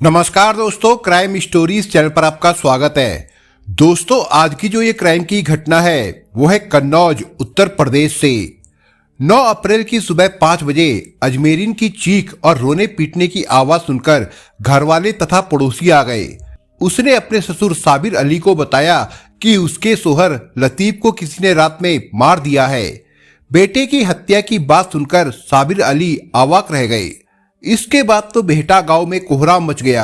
नमस्कार दोस्तों, crime stories channel पर आपका स्वागत है। दोस्तों, आज की जो ये क्राइम की घटना है वो है कन्नौज उत्तर प्रदेश से। 9 अप्रैल की सुबह 5 बजे अजमेरीन की चीख और रोने पीटने की आवाज सुनकर घरवाले तथा पड़ोसी आ गए। उसने अपने ससुर साबिर अली को बताया कि उसके सोहर लतीफ को किसी ने रात में मार दिया है। बेटे की हत्या की बात सुनकर साबिर अली अवाक रह गए। इसके बाद तो बेहटा गांव में कोहराम मच गया।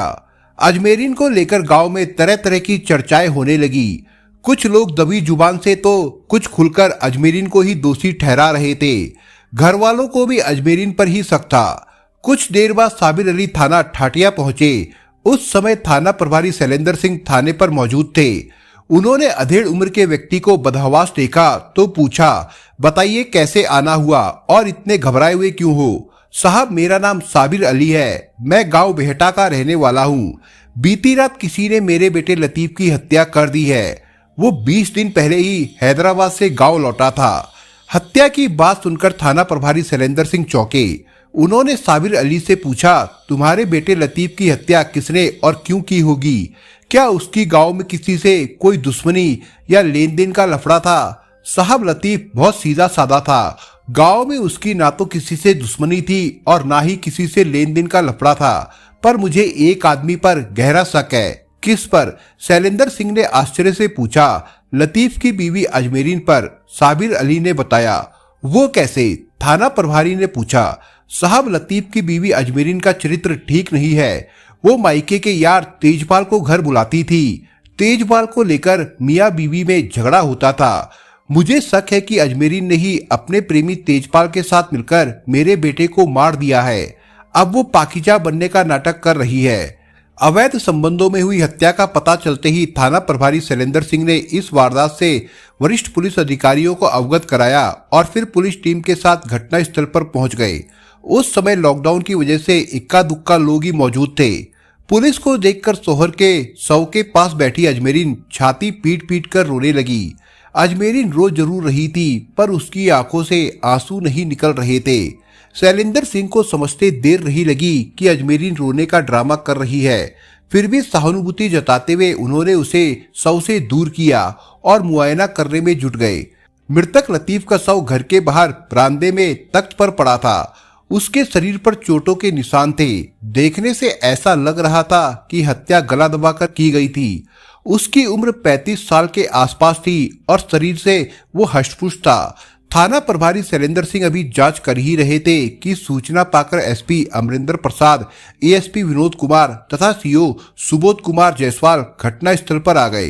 अजमेरीन को लेकर गांव में तरह तरह की चर्चाएं होने लगी। कुछ लोग दबी जुबान से तो कुछ खुलकर अजमेरीन को ही दोषी ठहरा रहे थे। घर वालों को भी अजमेरीन पर ही शक था। कुछ देर बाद साबिर अली थाना ठाटिया पहुंचे। उस समय थाना प्रभारी शैलेंद्र सिंह थाने पर मौजूद थे। उन्होंने अधेड़ उम्र के व्यक्ति को बदहवास देखा तो पूछा, बताइए कैसे आना हुआ और इतने घबराए हुए क्यों हो? साहब, मेरा नाम साबिर अली है, मैं गांव बेहटा का रहने वाला हूँ। बीती रात किसी ने मेरे बेटे लतीफ की हत्या कर दी है। वो 20 दिन पहले ही हैदराबाद से गांव लौटा था। हत्या की बात सुनकर थाना प्रभारी शैलेंद्र सिंह चौंके। उन्होंने साबिर अली से पूछा, तुम्हारे बेटे लतीफ की हत्या किसने और क्यों की होगी? क्या उसकी गांव में किसी से कोई दुश्मनी या लेन देन का लफड़ा था? साहब, लतीफ बहुत सीधा साधा था। गांव में उसकी ना तो किसी से दुश्मनी थी और ना ही किसी से लेन देन का लफड़ा था, पर मुझे एक आदमी पर गहरा शक है। किस पर? शैलेंद्र सिंह ने आश्चर्य से पूछा। लतीफ की बीवी अजमेरीन पर, साबिर अली ने बताया। वो कैसे? थाना प्रभारी ने पूछा। साहब, लतीफ की बीवी अजमेरीन का चरित्र ठीक नहीं है। वो मायके के यार तेजपाल को घर बुलाती थी। तेजपाल को लेकर मियाँ बीवी में झगड़ा होता था। मुझे शक है कि अजमेरीन ने ही अपने प्रेमी तेजपाल के साथ मिलकर मेरे बेटे को मार दिया है। अब वो पाकीजा बनने का नाटक कर रही है। अवैध संबंधों में हुई हत्या का पता चलते ही थाना प्रभारी शैलेंद्र सिंह ने इस वारदात से वरिष्ठ पुलिस अधिकारियों को अवगत कराया और फिर पुलिस टीम के साथ घटना स्थल पर पहुंच गए। उस समय लॉकडाउन की वजह से इक्का दुक्का लोग ही मौजूद थे। पुलिस को देखकर सोहर के शव के पास बैठी अजमेरीन छाती पीट पीट कर रोने लगी। अजमेरीन रो जरूर रही थी, पर उसकी आंखों से आंसू नहीं निकल रहे थे। शैलेंद्र सिंह को समझते देर नहीं लगी कि अजमेरीन रोने का ड्रामा कर रही है। फिर भी सहानुभूति जताते हुए उन्होंने उसे शव से दूर किया और मुआयना करने में जुट गए। मृतक लतीफ का शव घर के बाहर बरामदे में तख्त पर पड़ा था। उसके शरीर पर चोटों के निशान थे। देखने से ऐसा लग रहा था कि हत्या गला दबाकर की गई थी। उसकी उम्र 35 साल के आसपास थी और शरीर से वो हष्टपुष्ट था। थाना प्रभारी शैलेंद्र सिंह अभी जांच कर ही रहे थे कि सूचना पाकर एसपी अमरिंदर प्रसाद, एएसपी विनोद कुमार तथा सीओ सुबोध कुमार जायसवाल घटना स्थल पर आ गए।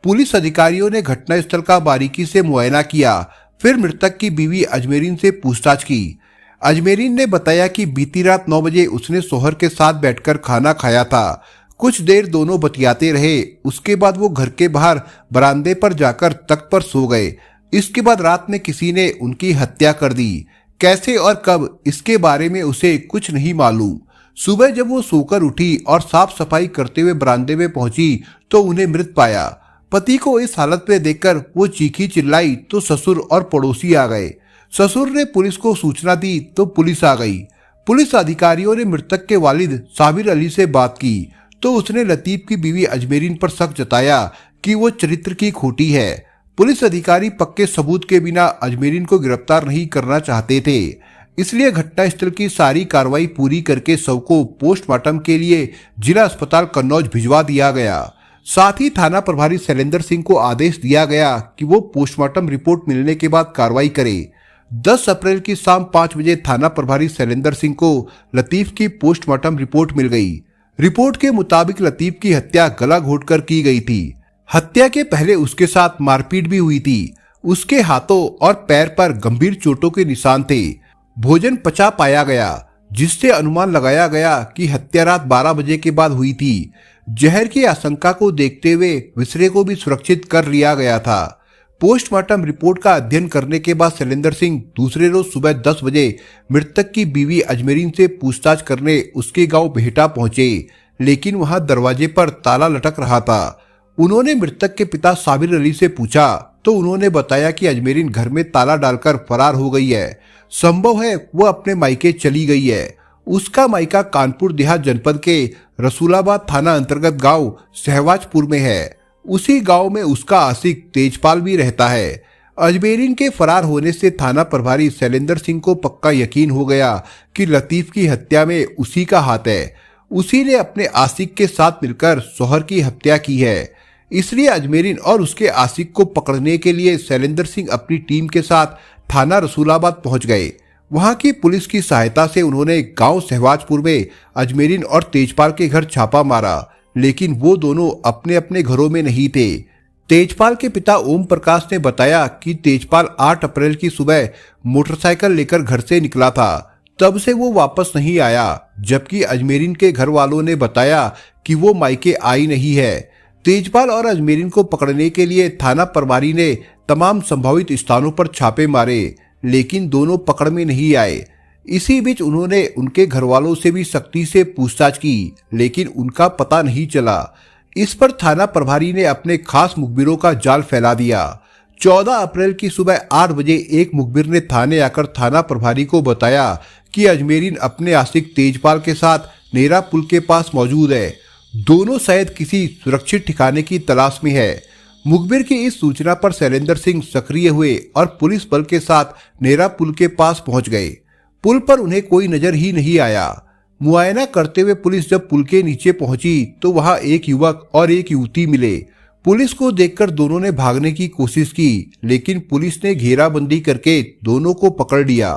पुलिस अधिकारियों ने घटना स्थल का बारीकी से मुआयना किया। फिर मृतक की बीवी अजमेरीन से पूछताछ की। अजमेरीन ने बताया कि बीती रात 9 बजे उसने सोहर के साथ बैठकर खाना खाया था। कुछ देर दोनों बतियाते रहे। उसके बाद वो घर के बाहर बरामदे पर जाकर तख्त पर सो गए। इसके बाद रात में किसी ने उनकी हत्या कर दी। कैसे और कब, इसके बारे में उसे कुछ नहीं मालूम। सुबह जब वो सोकर उठी और साफ सफाई करते हुए बरामदे में पहुंची तो उन्हें मृत पाया। पति को इस हालत में देखकर वो चीखी चिल्लाई तो ससुर और पड़ोसी आ गए। ससुर ने पुलिस को सूचना दी तो पुलिस आ गई। पुलिस अधिकारियों ने मृतक के वालिद साबिर अली से बात की तो उसने लतीफ की बीवी अजमेरीन पर शक जताया कि वो चरित्र की खोटी है। पुलिस अधिकारी पक्के सबूत के बिना अजमेरीन को गिरफ्तार नहीं करना चाहते थे, इसलिए घटनास्थल की सारी कार्रवाई पूरी करके शव को पोस्टमार्टम के लिए जिला अस्पताल कन्नौज भिजवा दिया गया। साथ ही थाना प्रभारी शैलेंद्र सिंह को आदेश दिया गया कि वो पोस्टमार्टम रिपोर्ट मिलने के बाद कार्रवाई करे। 10 अप्रैल की शाम 5 बजे थाना प्रभारी शैलेंद्र सिंह को लतीफ की पोस्टमार्टम रिपोर्ट मिल गई। रिपोर्ट के मुताबिक लतीफ की हत्या गला घोटकर की गई थी। हत्या के पहले उसके साथ मारपीट भी हुई थी। उसके हाथों और पैर पर गंभीर चोटों के निशान थे। भोजन पचा पाया गया, जिससे अनुमान लगाया गया कि हत्या रात 12 बजे के बाद हुई थी। जहर की आशंका को देखते हुए विसरे को भी सुरक्षित कर लिया गया था। पोस्टमार्टम रिपोर्ट का अध्ययन करने के बाद शैलेंद्र सिंह दूसरे रोज सुबह 10 बजे मृतक की बीवी अजमेरीन से पूछताछ करने उसके गांव बेहटा पहुंचे, लेकिन वहां दरवाजे पर ताला लटक रहा था। उन्होंने मृतक के पिता साबिर अली से पूछा तो उन्होंने बताया कि अजमेरीन घर में ताला डालकर फरार हो गई है। संभव है वो अपने मायके चली गई है। उसका मायका कानपुर देहात जनपद के रसूलाबाद थाना अंतर्गत गांव सहवाजपुर में है। उसी गांव में उसका आशिक तेजपाल भी रहता है। अजमेरीन के फरार होने से थाना प्रभारी शैलेंद्र सिंह को पक्का यकीन हो गया कि लतीफ की हत्या में उसी का हाथ है। उसी ने अपने आशिक के साथ मिलकर सोहर की हत्या की है। इसलिए अजमेरीन और उसके आशिक को पकड़ने के लिए शैलेंद्र सिंह अपनी टीम के साथ थाना रसूलाबाद पहुंच गए। वहां की पुलिस की सहायता से उन्होंने गांव सहवाजपुर में अजमेरीन और तेजपाल के घर छापा मारा, लेकिन वो दोनों अपने अपने घरों में नहीं थे। तेजपाल के पिता ओम प्रकाश ने बताया कि तेजपाल 8 अप्रैल की सुबह मोटरसाइकिल लेकर घर से निकला था। तब से वो वापस नहीं आया, जबकि अजमेरीन के घर वालों ने बताया कि वो मायके आई नहीं है। तेजपाल और अजमेरीन को पकड़ने के लिए थाना प्रभारी ने तमाम संभावित स्थानों पर छापे मारे, लेकिन दोनों पकड़ में नहीं आए। इसी बीच उन्होंने उनके घर वालों से भी सख्ती से पूछताछ की, लेकिन उनका पता नहीं चला। इस पर थाना प्रभारी ने अपने खास मुखबिरों का जाल फैला दिया। 14 अप्रैल की सुबह 8 बजे एक मुखबिर ने थाने आकर थाना प्रभारी को बताया कि अजमेरीन अपने आशिक तेजपाल के साथ नेरा पुल के पास मौजूद है। दोनों शायद किसी सुरक्षित ठिकाने की तलाश में है। मुखबिर की इस सूचना पर शैलेंद्र सिंह सक्रिय हुए और पुलिस बल के साथ नेरा पुल के पास पहुंच गए। पुल पर उन्हें कोई नजर ही नहीं आया। मुआयना करते हुए पुलिस जब पुल के नीचे पहुंची तो वहां एक युवक और एक युवती मिले। पुलिस को देखकर दोनों ने भागने की कोशिश की, लेकिन पुलिस ने घेराबंदी करके दोनों को पकड़ लिया।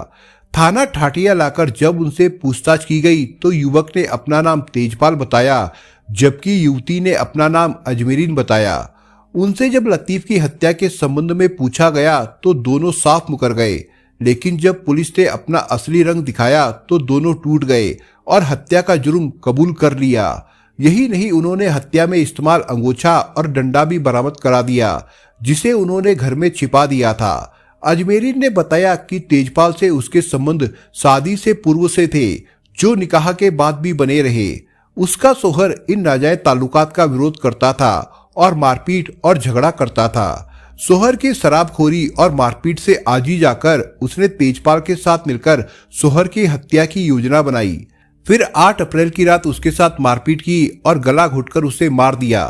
थाना ठाटिया लाकर जब उनसे पूछताछ की गई तो युवक ने अपना नाम तेजपाल बताया, जबकि युवती ने अपना नाम अजमेरीन बताया। उनसे जब लतीफ की हत्या के संबंध में पूछा गया तो दोनों साफ मुकर गए, लेकिन जब पुलिस ने अपना असली रंग दिखाया तो दोनों टूट गए और हत्या का जुर्म कबूल कर लिया। यही नहीं, उन्होंने हत्या में इस्तेमाल अंगोछा और डंडा भी बरामद करा दिया, जिसे उन्होंने घर में छिपा दिया था। अजमेरीन ने बताया कि तेजपाल से उसके संबंध शादी से पूर्व से थे, जो निकाह के बाद भी बने रहे। उसका सोहर इन नाजायज ताल्लुकात का विरोध करता था और मारपीट और झगड़ा करता था। सोहर की शराबखोरी और मारपीट से आजी जाकर उसने तेजपाल के साथ मिलकर सोहर की हत्या की योजना बनाई। फिर 8 अप्रैल की रात उसके साथ मारपीट की और गला घोटकर उसे मार दिया।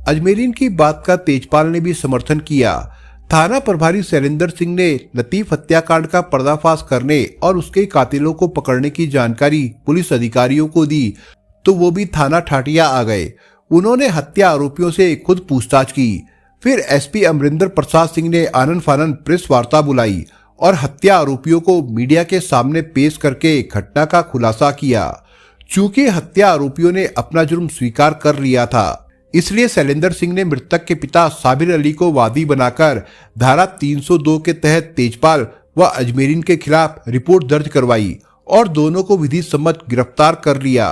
अजमेरीन की बात का तेजपाल ने भी समर्थन किया। थाना प्रभारी शैलेंद्र सिंह ने लतीफ हत्याकांड का पर्दाफाश करने और उसके कातिलों को पकड़ने की जानकारी पुलिस अधिकारियों को दी, तो वो भी थाना ठाटिया आ गए। उन्होंने हत्या आरोपियों से खुद पूछताछ की। फिर एसपी अमरिंदर प्रसाद सिंह ने आनन फानन प्रेस वार्ता बुलाई और हत्या आरोपियों को मीडिया के सामने पेश करके घटना का खुलासा किया। चूंकि हत्या आरोपियों ने अपना जुर्म स्वीकार कर लिया था, इसलिए शैलेंद्र सिंह ने मृतक के पिता साबिर अली को वादी बनाकर धारा 302 के तहत तेजपाल व अजमेरीन के खिलाफ रिपोर्ट दर्ज करवाई और दोनों को विधि सम्मत गिरफ्तार कर लिया।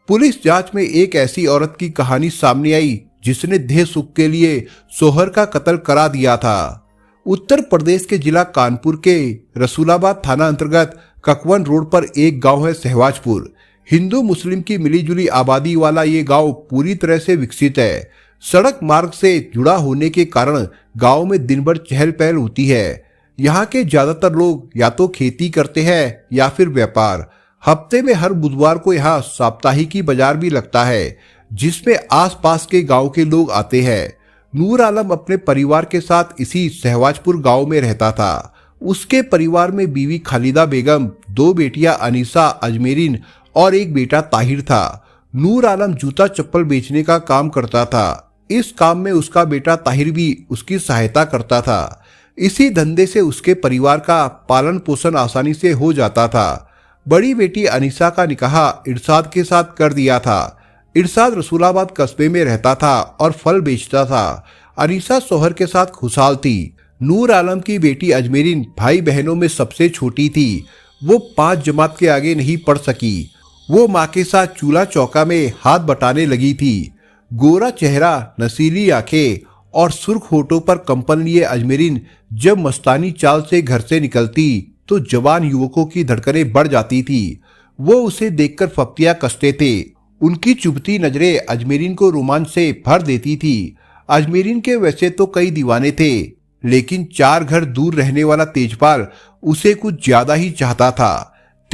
पुलिस जांच में एक ऐसी औरत की कहानी सामने आई जिसने देह सुख के लिए सोहर का कत्ल करा दिया था। उत्तर प्रदेश के जिला कानपुर के रसूलाबाद थाना अंतर्गत ककवन रोड पर एक गांव है सहवाजपुर। हिंदू मुस्लिम की मिलीजुली आबादी वाला ये गांव पूरी तरह से विकसित है। सड़क मार्ग से जुड़ा होने के कारण गांव में दिन भर चहल पहल होती है। यहाँ के ज्यादातर लोग या तो खेती करते हैं या फिर व्यापार। हफ्ते में हर बुधवार को यहाँ साप्ताहिकी बाजार भी लगता है, जिसमें आसपास के गांव के लोग आते हैं। नूर आलम अपने परिवार के साथ इसी सहवाजपुर गांव में रहता था। उसके परिवार में बीवी खालिदा बेगम, 2 बेटियां अनीसा, अजमेरीन और एक बेटा ताहिर था। नूर आलम जूता चप्पल बेचने का काम करता था। इस काम में उसका बेटा ताहिर भी उसकी सहायता करता था। इसी धंधे से उसके परिवार का पालन पोषण आसानी से हो जाता था। बड़ी बेटी अनीसा का निकाह इरशाद के साथ कर दिया था। इरशाद रसूलाबाद कस्बे में रहता था और फल बेचता था। अनीसा सोहर के साथ खुशहाल थी। नूर आलम की बेटी अजमेरीन भाई बहनों में सबसे छोटी थी। वो 5 जमात के आगे नहीं पढ़ सकी। वो माँ के साथ चूल्हा चौका में हाथ बटाने लगी थी। गोरा चेहरा, नसीली आंखें और सुर्ख होठों पर कंपन लिए अजमेरीन जब मस्तानी चाल से घर से निकलती तो जवान युवकों की धड़कनें बढ़ जाती थी। वो उसे देखकर फप्तियां कसते थे। उनकी चुभती नजरें अजमेरीन को रोमांच से भर देती थी। अजमेरीन के वैसे तो कई दीवाने थे, लेकिन 4 घर दूर रहने वाला तेजपाल उसे कुछ ज्यादा ही चाहता था।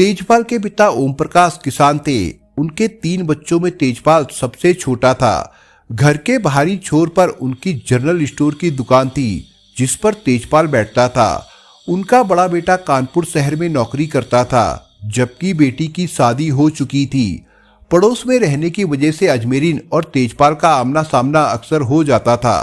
तेजपाल के पिता ओम प्रकाश किसान थे। उनके 3 बच्चों में तेजपाल सबसे छोटा था। घर के बाहरी छोर पर उनकी जनरल स्टोर की दुकान थी, जिस पर तेजपाल बैठता था। उनका बड़ा बेटा कानपुर शहर में नौकरी करता था, जबकि बेटी की शादी हो चुकी थी। पड़ोस में रहने की वजह से अजमेरीन और तेजपाल का आमना सामना अक्सर हो जाता था।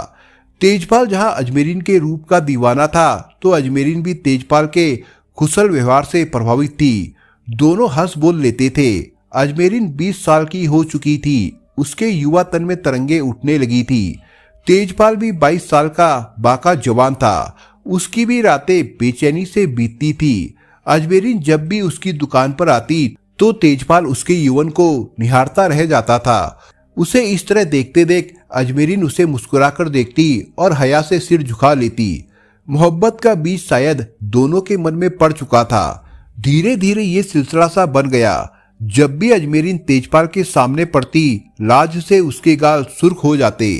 तेजपाल जहां अजमेरीन के रूप का दीवाना था, तो अजमेरीन भी तेजपाल के कुशल व्यवहार से प्रभावित थी। दोनों हंस बोल लेते थे। अजमेरीन 20 साल की हो चुकी थी। उसके युवा तन में तरंगे उठने लगी थी। तेजपाल भी 22 साल का बाका जवान था। उसकी भी रातें बेचैनी से बीतती थी। अजमेरीन जब भी उसकी दुकान पर आती तो तेजपाल उसके यौवन को निहारता रह जाता था। उसे इस तरह देखते देख अजमेरीन उसे मुस्कुराकर देखती और हया से सिर झुका लेती। मोहब्बत का बीज शायद दोनों के मन में पड़ चुका था। धीरे धीरे ये सिलसिला सा बन गया। जब भी अजमेरीन तेजपाल के सामने पड़ती, लाज से उसके गाल सुर्ख हो जाते।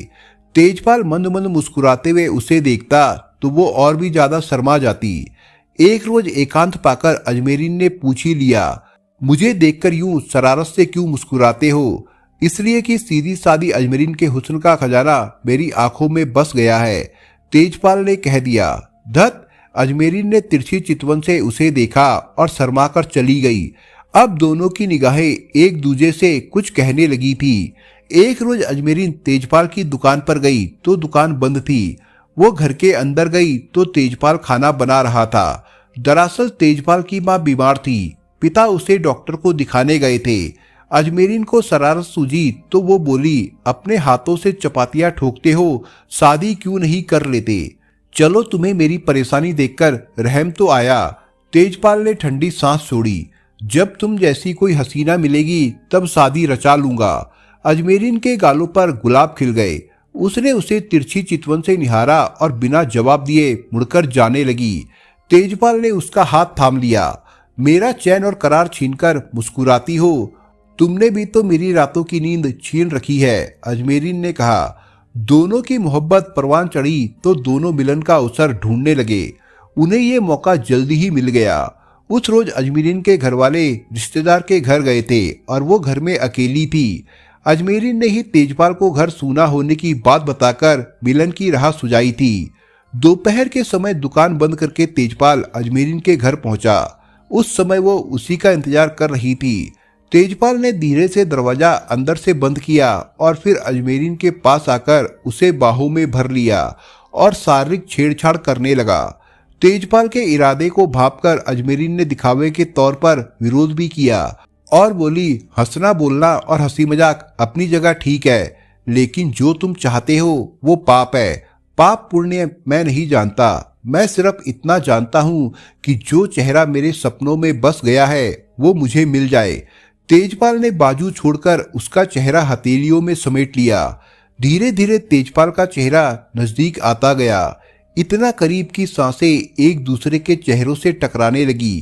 तेजपाल मंद मंद मुस्कुराते हुए उसे देखता तो वो और भी ज्यादा शर्मा जाती। एक रोज एकांत पाकर अजमेरीन ने पूछ ही लिया, मुझे देखकर यूं शरारत से क्यों मुस्कुराते हो? इसलिए कि सीधी सादी अजमेरीन के हुस्न का खजाना मेरी आंखों में बस गया है, तेजपाल ने कह दिया। धत! अजमेरीन ने तिरछी चितवन से उसे देखा और शर्माकर चली गई। अब दोनों की निगाहें एक दूजे से कुछ कहने लगी थी। एक रोज अजमेरीन तेजपाल की दुकान पर गई तो दुकान बंद थी। वो घर के अंदर गई तो तेजपाल खाना बना रहा था। दरअसल तेजपाल की मां बीमार थी। पिता उसे डॉक्टर को दिखाने गए थे। अजमेरीन को शरारत सूझी तो वो बोली, अपने हाथों से चपातियां ठोकते हो, शादी क्यों नहीं कर लेते? चलो, तुम्हें मेरी परेशानी देखकर रहम तो आया। तेजपाल ने ठंडी सांस छोड़ी। जब तुम जैसी कोई हसीना मिलेगी तब शादी रचा लूंगा। अजमेरीन के गालों पर गुलाब खिल गए। उसने उसे तिरछी चितवन से निहारा और बिना जवाब दिए मुड़कर जाने लगी। तेजपाल ने उसका हाथ थाम लिया। मेरा चैन और करार छीनकर मुस्कुराती हो? तुमने भी तो मेरी रातों की नींद छीन रखी है, अजमेरीन ने कहा। दोनों की मोहब्बत परवान चढ़ी तो दोनों मिलन का अवसर ढूंढने लगे। उन्हें ये मौका जल्दी ही मिल गया। उस रोज अजमेरीन के घर वाले रिश्तेदार के घर गए थे और वो घर में अकेली थी। अजमेरीन ने ही तेजपाल को घर सूना होने की बात बताकर मिलन की राह सुझाई थी। दोपहर के समय दुकान बंद करके तेजपाल अजमेरीन के घर पहुंचा। उस समय वो उसी का इंतजार कर रही थी। तेजपाल ने धीरे से दरवाजा अंदर से बंद किया और फिर अजमेरीन के पास आकर उसे बाहों में भर लिया और शारीरिक छेड़छाड़ करने लगा। तेजपाल के इरादे को भांपकर अजमेरीन ने दिखावे के तौर पर विरोध भी किया और बोली, हंसना बोलना और हंसी मजाक अपनी जगह ठीक है, लेकिन जो तुम चाहते हो वो पाप है। पाप पुण्य मैं नहीं जानता। मैं सिर्फ इतना जानता हूँ कि जो चेहरा मेरे सपनों में बस गया है वो मुझे मिल जाए। तेजपाल ने बाजू छोड़कर उसका चेहरा हथेलियों में समेट लिया। धीरे धीरे तेजपाल का चेहरा नजदीक आता गया। इतना करीब की सांसें एक दूसरे के चेहरों से टकराने लगी।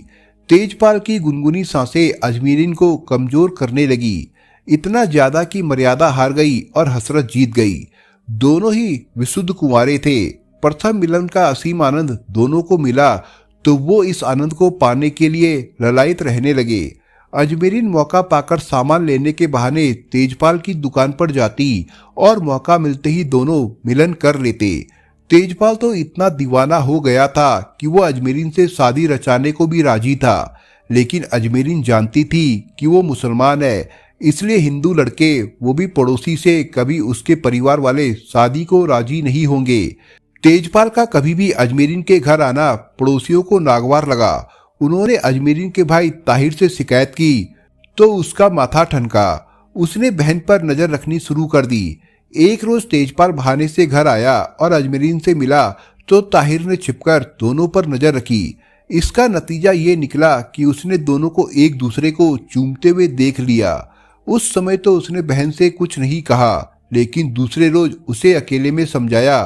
तेजपाल की गुनगुनी सांसें अजमेरीन को कमजोर करने लगी। इतना ज्यादा कि मर्यादा हार गई और हसरत जीत गई। दोनों ही विशुद्ध कुंवारे थे। प्रथम मिलन का असीम आनंद दोनों को मिला तो वो इस आनंद को पाने के लिए ललायत रहने लगे। अजमेरीन मौका पाकर सामान लेने के बहाने तेजपाल की दुकान पर जाती और मौका मिलते ही दोनों मिलन कर लेते। तेजपाल तो इतना दीवाना हो गया था कि वो अजमेरीन से शादी रचाने को भी राजी था, लेकिन अजमेरीन जानती थी कि वो मुसलमान है, इसलिए हिंदू लड़के, वो भी पड़ोसी से, कभी उसके परिवार वाले शादी को राजी नहीं होंगे। तेजपाल का कभी भी अजमेरीन के घर आना पड़ोसियों को नागवार लगा। उन्होंने अजमेरीन के भाई ताहिर से शिकायत की तो उसका माथा ठनका। उसने बहन पर नजर रखनी शुरू कर दी। एक रोज तेजपाल बहाने से घर आया और अजमेरीन से मिला तो ताहिर ने छिपकर दोनों पर नजर रखी। इसका नतीजा ये निकला कि उसने दोनों को एक दूसरे को चूमते हुए देख लिया। उस समय तो उसने बहन से कुछ नहीं कहा, लेकिन दूसरे रोज उसे अकेले में समझाया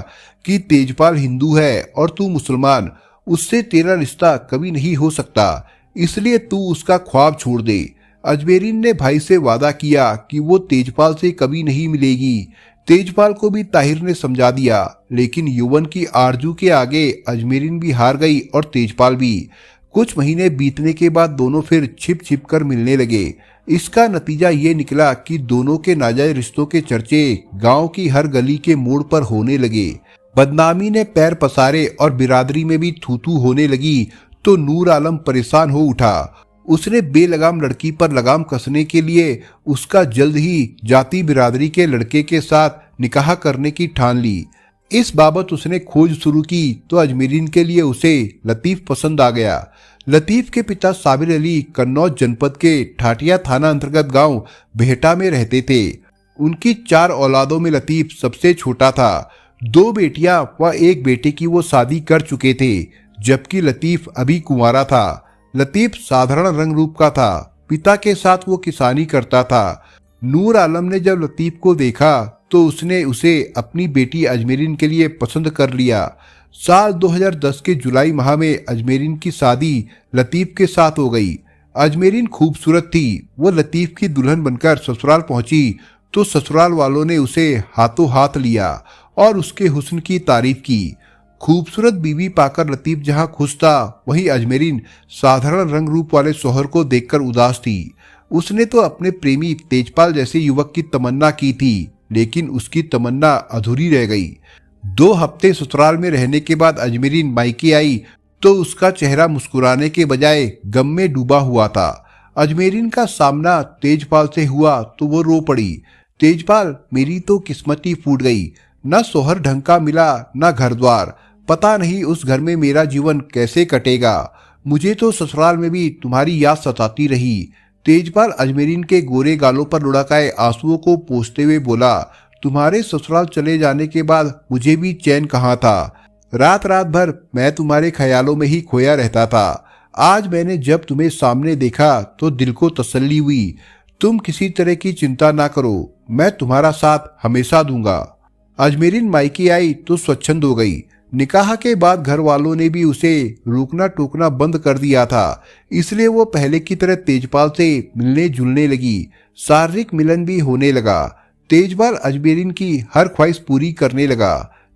कि तेजपाल हिंदू है और तू मुसलमान, उससे तेरा रिश्ता कभी नहीं हो सकता, इसलिए तू उसका ख्वाब छोड़ दे। अजमेरीन ने भाई से वादा किया कि वो तेजपाल से कभी नहीं मिलेगी। तेजपाल को भी ताहिर ने समझा दिया, लेकिन यौवन की आरजू के आगे अजमेरीन भी हार गई और तेजपाल भी। कुछ महीने बीतने के बाद दोनों फिर छिप छिप कर मिलने लगे। इसका नतीजा ये निकला कि दोनों के नाजायज रिश्तों के चर्चे गांव की हर गली के मोड़ पर होने लगे। बदनामी ने पैर पसारे और बिरादरी में भी थू थू होने लगी तो नूर आलम परेशान हो उठा। उसने बेलगाम लड़की पर लगाम कसने के लिए उसका जल्द ही जाति बिरादरी के लड़के के साथ निकाह करने की ठान ली। इस बाबत उसने खोज शुरू की तो अजमेरीन के लिए उसे लतीफ पसंद आ गया। लतीफ के पिता साबिर अली कन्नौज जनपद के ठाटिया थाना अंतर्गत गांव बेहटा में रहते थे। उनकी 4 औलादों में लतीफ सबसे छोटा था। 2 बेटियां व 1 बेटे की वो शादी कर चुके थे, जबकि लतीफ अभी कुंवारा था। लतीफ साधारण रंग रूप का था। पिता के साथ वो किसानी करता था। नूर आलम ने जब लतीफ को देखा तो उसने उसे अपनी बेटी अजमेरीन के लिए पसंद कर लिया। साल 2010 के जुलाई माह में अजमेरीन की शादी लतीफ के साथ हो गई। अजमेरीन खूबसूरत थी। वो लतीफ की दुल्हन बनकर ससुराल पहुंची तो ससुराल वालों ने उसे हाथों हाथ लिया और उसके हुस्न की तारीफ की। खूबसूरत बीवी पाकर लतीफ जहां खुश था, वहीं अजमेरीन साधारण रंग रूप वाले शौहर को देखकर उदास थी। उसने तो अपने प्रेमी तेजपाल जैसे युवक की तमन्ना की थी, लेकिन उसकी तमन्ना अधूरी रह गई। 2 हफ्ते ससुराल में रहने के बाद अजमेरीन मायके आई तो उसका चेहरा मुस्कुराने के बजाय गम में डूबा हुआ था। अजमेरीन का सामना तेजपाल से हुआ तो वो रो पड़ी। तेजपाल, मेरी तो किस्मत ही फूट गई। न शौहर ढंग का मिला, न घर द्वार। पता नहीं उस घर में मेरा जीवन कैसे कटेगा। मुझे तो ससुराल में भी तुम्हारी याद सताती रही। तेजपाल अजमेरीन के गोरे गालों पर लुढ़काए आंसुओं को पोंछते हुए बोला, तुम्हारे ससुराल चले जाने के बाद मुझे भी चैन कहाँ था। रात रात भर मैं तुम्हारे ख्यालों में ही खोया रहता था। आज मैंने जब तुम्हें सामने देखा तो दिल को तसल्ली हुई। तुम किसी तरह की चिंता ना करो, मैं तुम्हारा साथ हमेशा दूंगा। अजमेरीन मायके आई तो स्वच्छंद हो गई। निकाह के बाद घर वालों ने भी उसे रोकना टोकना बंद कर दिया था, इसलिए वो पहले की तरह तेजपाल से मिलने जुलने लगी। शारीरिक मिलन भी होने लगा। तेजपाल अजमेरीन की हर ख्वाहिश पूरी करने लगा।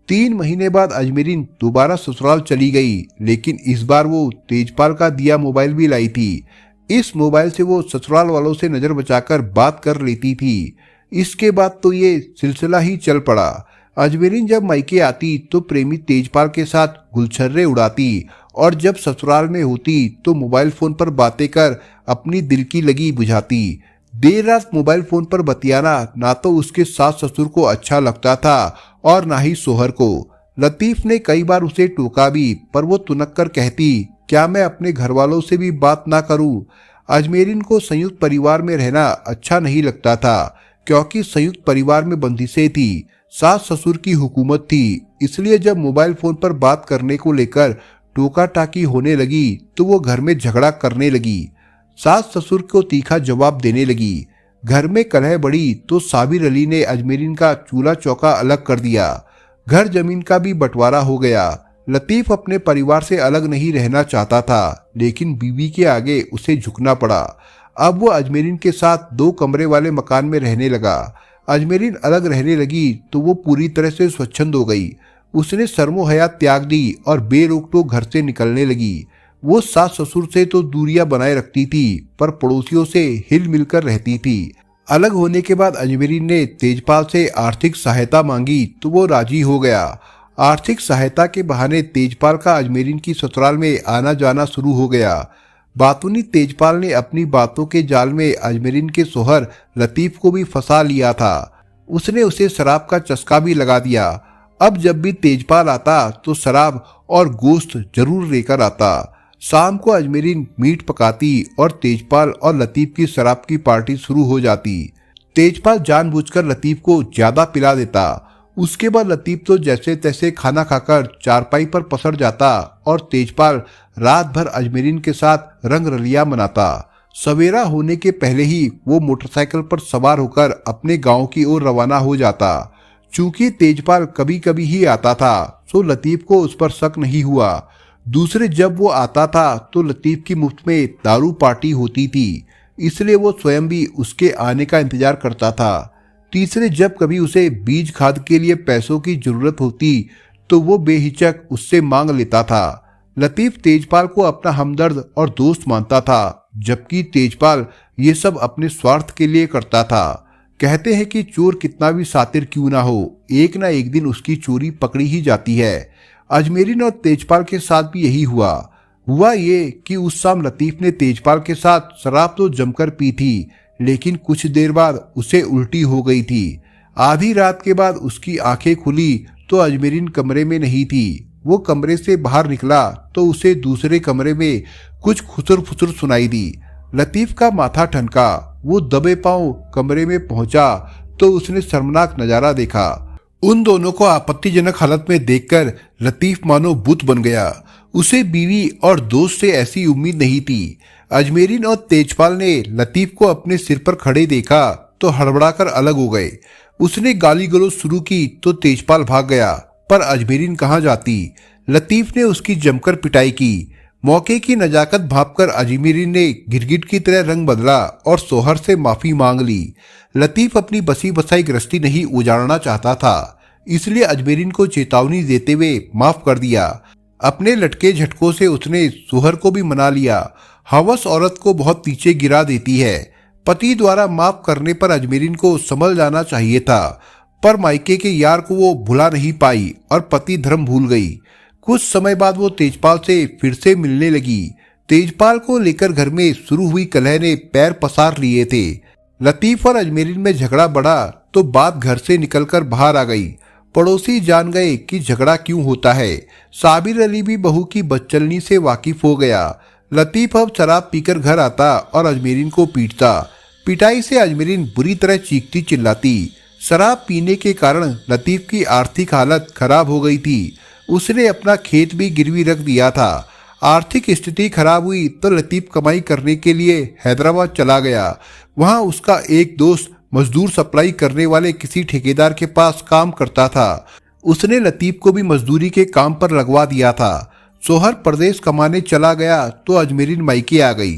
3 महीने बाद अजमेरीन दोबारा ससुराल चली गई, लेकिन इस बार वो तेजपाल का दिया मोबाइल भी लाई थी। इस मोबाइल से वो ससुराल वालों से नजर बचाकर बात कर लेती थी। इसके बाद तो ये सिलसिला ही चल पड़ा। अजमेरीन जब मायके आती तो प्रेमी तेजपाल के साथ गुलछर्रे उड़ाती और जब ससुराल में होती तो मोबाइल फोन पर बातें कर अपनी दिल की लगी बुझाती। देर रात मोबाइल फोन पर बतियाना ना तो उसके सास ससुर को अच्छा लगता था और ना ही शोहर को। लतीफ ने कई बार उसे टोका भी, पर वो तुनक कर कहती, क्या मैं अपने घर वालों से भी बात ना करूं। अजमेरीन को संयुक्त परिवार में रहना अच्छा नहीं लगता था, क्योंकि संयुक्त परिवार में बंदिशें थी, सास ससुर की हुकूमत थी। इसलिए जब मोबाइल फोन पर बात करने को लेकर टोका टाकी होने लगी तो वो घर में झगड़ा करने लगी। सास ससुर को तीखा जवाब देने लगी। घर में कलह बढ़ी तो साबिर अली ने अजमेरीन का चूल्हा चौका अलग कर दिया। घर जमीन का भी बंटवारा हो गया। लतीफ अपने परिवार से अलग नहीं रहना चाहता था, लेकिन बीवी के आगे उसे झुकना पड़ा। अब वो अजमेरीन के साथ 2 कमरे वाले मकान में रहने लगा। अजमेरीन अलग रहने लगी तो वो पूरी तरह से स्वच्छंद हो गई। उसने शर्मो हयात त्याग दी और बेरोक टोक घर से निकलने लगी। वो सास ससुर से तो दूरियां बनाए रखती थी, पर पड़ोसियों से हिल मिलकर रहती थी। अलग होने के बाद अजमेरीन ने तेजपाल से आर्थिक सहायता मांगी तो वो राजी हो गया। आर्थिक सहायता के बहाने तेजपाल का अजमेरीन की ससुराल में आना जाना शुरू हो गया। बातूनी तेजपाल ने अपनी बातों के जाल में अजमेरीन के शोहर लतीफ को भी फंसा लिया था। उसने उसे शराब का चस्का भी लगा दिया। अब जब भी तेजपाल आता तो शराब और गोश्त जरूर लेकर आता। शाम को अजमेरीन मीट पकाती और तेजपाल और लतीफ की शराब की पार्टी शुरू हो जाती। तेजपाल जानबूझकर लतीफ को ज्यादा पिला देता। उसके बाद लतीफ तो जैसे तैसे खाना खाकर चारपाई पर पसर जाता और तेजपाल रात भर अजमेरीन के साथ रंग रलिया मनाता। सवेरा होने के पहले ही वो मोटरसाइकिल पर सवार होकर अपने गांव की ओर रवाना हो जाता। चूंकि तेजपाल कभी कभी ही आता था, सो लतीफ को उस पर शक नहीं हुआ। दूसरे जब वो आता था तो लतीफ की मुफ्त में दारू पार्टी होती थी, इसलिए वो स्वयं भी उसके आने का इंतजार करता था। तीसरे जब कभी उसे बीज खाद के लिए पैसों की जरूरत होती तो वो बेहिचक उससे मांग लेता था। लतीफ तेजपाल को अपना हमदर्द और दोस्त मानता था, जबकि तेजपाल ये सब अपने स्वार्थ के लिए करता था। कहते हैं कि चोर कितना भी शातिर क्यों ना हो, एक ना एक दिन उसकी चोरी पकड़ी ही जाती है। अजमेरीन और तेजपाल के साथ भी यही हुआ ये कि उस शाम लतीफ ने तेजपाल के साथ शराब तो जमकर पी थी, लेकिन कुछ देर बाद उसे उल्टी हो गई थी। आधी रात के बाद उसकी आंखें खुली तो अजमेरीन कमरे में नहीं थी। वो कमरे से बाहर निकला तो उसे दूसरे कमरे में कुछ खुसर फुसर सुनाई दी। लतीफ का माथा ठनका। वो दबे पांव कमरे में पहुंचा तो उसने शर्मनाक नजारा देखा। उन दोनों को आपत्तिजनक हालत में देखकर लतीफ मानो भूत बन गया। उसे बीवी और दोस्त से ऐसी उम्मीद नहीं थी। अजमेरीन और तेजपाल ने लतीफ को अपने सिर पर खड़े देखा तो हड़बड़ाकर अलग हो गए। उसने गाली गलौज शुरू की तो तेजपाल भाग गया, पर अजमेरीन कहाँ जाती। लतीफ ने उसकी जमकर पिटाई की। मौके की नजाकत भांपकर अजमेरीन ने गिरगिट की तरह रंग बदला और सोहर से माफी मांग ली। लतीफ अपनी बसी बसाई गृहस्थी नहीं उजाड़ना चाहता था, इसलिए अजमेरीन को चेतावनी देते हुए माफ कर दिया। अपने लटके झटकों से उसने सोहर को भी मना लिया। हवस औरत को बहुत नीचे गिरा देती है। पति द्वारा माफ करने पर अजमेरीन को संभल जाना चाहिए था, पर मायके के यार को वो भुला नहीं पाई और पति धर्म भूल गई। कुछ समय बाद वो तेजपाल से फिर से मिलने लगी। तेजपाल को लेकर घर में शुरू हुई कलह ने पैर पसार लिए थे। लतीफ और अजमेरीन में झगड़ा बढ़ा तो बात घर से निकलकर बाहर आ गई। पड़ोसी जान गए कि झगड़ा क्यों होता है। साबिर अली भी बहू की बदचलनी से वाकिफ हो गया। लतीफ अब शराब पीकर घर आता और अजमेरीन को पीटता। पिटाई से अजमेरीन बुरी तरह चीखती चिल्लाती। शराब पीने के कारण लतीफ की आर्थिक हालत खराब हो गई थी। उसने अपना खेत भी गिरवी रख दिया था। आर्थिक स्थिति खराब हुई तो लतीफ कमाई करने के लिए हैदराबाद चला गया। वहां उसका एक दोस्त मजदूर सप्लाई करने वाले किसी ठेकेदार के पास काम करता था। उसने लतीफ को भी मजदूरी के काम पर लगवा दिया था। सोहर प्रदेश कमाने चला गया तो अजमेरीन मायके आ गई।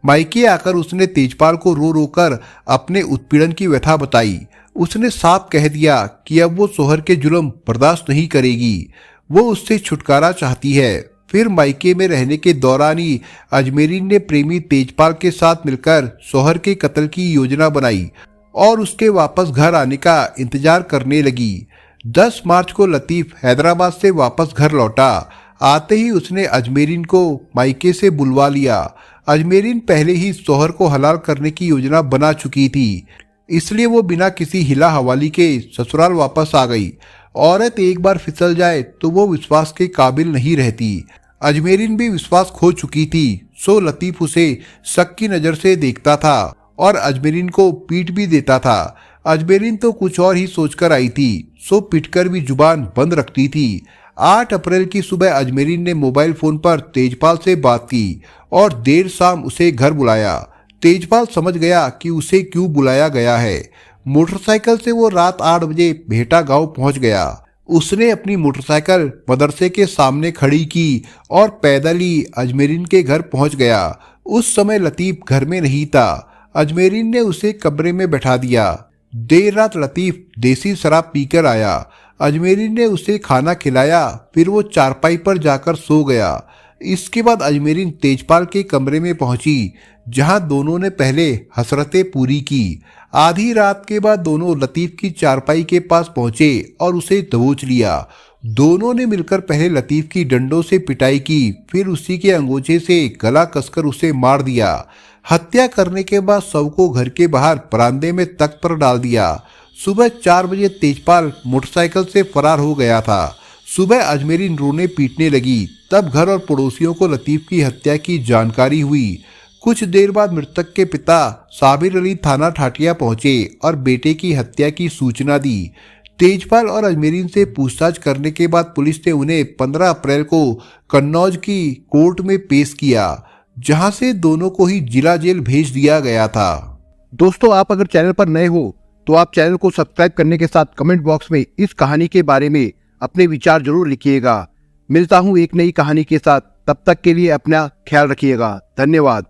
मायके आकर उसने तेजपाल को रो रो कर अपने उत्पीड़न की व्यथा बताई। उसने साफ कह दिया कि अब वो सोहर के जुल्म बर्दाश्त नहीं करेगी। वो उससे छुटकारा चाहती है। फिर मायके में रहने के दौरान ही अजमेरीन ने प्रेमी तेजपाल के साथ मिलकर सोहर के कत्ल की योजना बनाई और उसके वापस घर आने का इंतजार करने लगी। 10 मार्च को लतीफ हैदराबाद से वापस घर लौटा। आते ही उसने अजमेरीन को मायके से बुलवा लिया। अजमेरीन पहले ही सोहर को हलाल करने की योजना बना चुकी थी, इसलिए वो बिना किसी हिला हवाली के ससुराल वापस आ गई। औरत एक बार फिसल जाए तो वो विश्वास के काबिल नहीं रहती। अजमेरीन भी विश्वास खो चुकी थी, सो लतीफ उसे शक की नजर से देखता था और अजमेरीन को पीट भी देता था। अजमेरीन तो कुछ और ही सोचकर आई थी, सो पीटकर भी जुबान बंद रखती थी। 8 अप्रैल की सुबह अजमेरीन ने मोबाइल फोन पर तेजपाल से बात की और देर शाम उसे घर बुलाया। तेजपाल समझ गया कि उसे क्यों बुलाया गया है। मोटरसाइकिल से वो रात 8 बजे भेटा गांव पहुंच गया। उसने अपनी मोटरसाइकिल मदरसे के सामने खड़ी की और पैदल ही अजमेरीन के घर पहुंच गया। उस समय लतीफ घर में नहीं था। अजमेरीन ने उसे कमरे में बैठा दिया। देर रात लतीफ देसी शराब पीकर आया। अजमेरीन ने उसे खाना खिलाया, फिर वो चारपाई पर जाकर सो गया। इसके बाद अजमेरीन तेजपाल के कमरे में पहुंची, जहां दोनों ने पहले हसरतें पूरी की। आधी रात के बाद दोनों लतीफ की चारपाई के पास पहुंचे और उसे दबोच लिया। दोनों ने मिलकर पहले लतीफ की डंडों से पिटाई की, फिर उसी के अंगोछे से गला कसकर उसे मार दिया। हत्या करने के बाद शव को घर के बाहर बरामदे में तख्त पर डाल दिया। सुबह 4 बजे तेजपाल मोटरसाइकिल से फरार हो गया था। सुबह अजमेरीन रोने पीटने लगी। तब घर और पड़ोसियों को लतीफ की हत्या की जानकारी हुई। कुछ देर बाद मृतक के पिता साबिर अली थाना ठाटिया पहुंचे और बेटे की हत्या की सूचना दी। तेजपाल और अजमेरीन से पूछताछ करने के बाद पुलिस ने उन्हें 15 अप्रैल को कन्नौज की कोर्ट में पेश किया, जहां से दोनों को ही जिला जेल भेज दिया गया था। दोस्तों, आप अगर चैनल पर नए हो तो आप चैनल को सब्सक्राइब करने के साथ कमेंट बॉक्स में इस कहानी के बारे में अपने विचार जरूर लिखिएगा। मिलता हूं एक नई कहानी के साथ, तब तक के लिए अपना ख्याल रखिएगा। धन्यवाद।